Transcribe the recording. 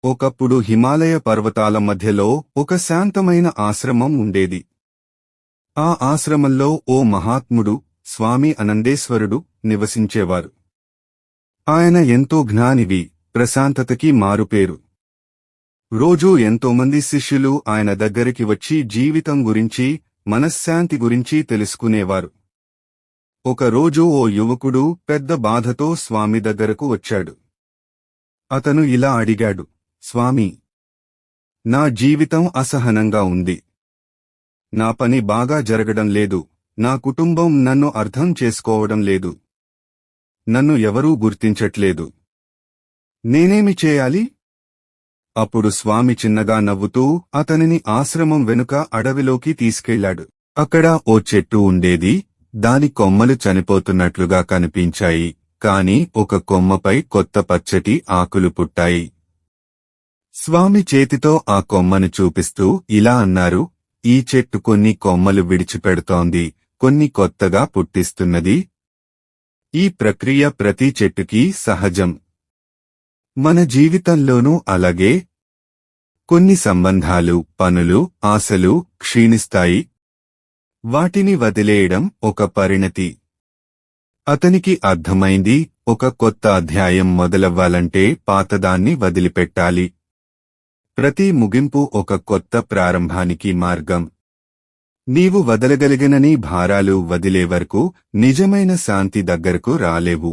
ఒకప్పుడు హిమాలయ పర్వతాల మధ్యలో ఒక శాంతమైన ఆశ్రమం ఉండేది. ఆ ఆశ్రమంలో ఓ మహాత్ముడు స్వామి అనందేశ్వరుడు నివసించేవారు. ఆయన ఎంతో జ్ఞానివి, ప్రశాంతతకి మారుపేరు. రోజూ ఎంతోమంది శిష్యులు ఆయన దగ్గరికి వచ్చి జీవితం గురించి, మనశ్శాంతి గురించి తెలుసుకునేవారు. ఒకరోజు ఓ యువకుడు పెద్ద బాధతో స్వామి దగ్గరకు వచ్చాడు. అతను ఇలా అడిగాడు, స్వామీ, నా జీవితం అసహనంగా ఉంది. నా పని బాగా జరగడం లేదు. నా కుటుంబం నన్ను అర్థం చేసుకోవడం లేదు. నన్ను ఎవరూ గుర్తించట్లేదు. నేనేమి చేయాలి? అప్పుడు స్వామి చిన్నగా నవ్వుతూ అతనిని ఆశ్రమం వెనుక అడవిలోకి తీసుకెళ్లాడు. అక్కడ ఓ చెట్టు ఉండేది. దాని కొమ్మలు చనిపోతున్నట్లుగా కనిపించాయి, కాని ఒక కొమ్మపై కొత్త పచ్చటి ఆకులు పుట్టాయి. స్వామి చేతితో ఆ కొమ్మను చూపిస్తూ ఇలా అన్నారు, ఈ చెట్టు కొన్ని కొమ్మలు విడిచిపెడుతోంది, కొన్ని కొత్తగా పుట్టిస్తున్నది. ఈ ప్రక్రియ ప్రతి చెట్టుకి సహజం. మన జీవితంలోనూ అలాగే. కొన్ని సంబంధాలు, పనులు, ఆశలు క్షీణిస్తాయి. వాటిని వదిలేయడం ఒక పరిణతి. అతనికి అర్థమైంది, ఒక కొత్త అధ్యాయం మొదలవ్వాలంటే పాతదాన్ని వదిలిపెట్టాలి. ప్రతి ముగింపు ఒక కొత్త ప్రారంభానికి మార్గం. నీవు వదలగలిగినని భారాలు వదిలే వరకు నిజమైన శాంతి దగ్గరకు రాలేవు.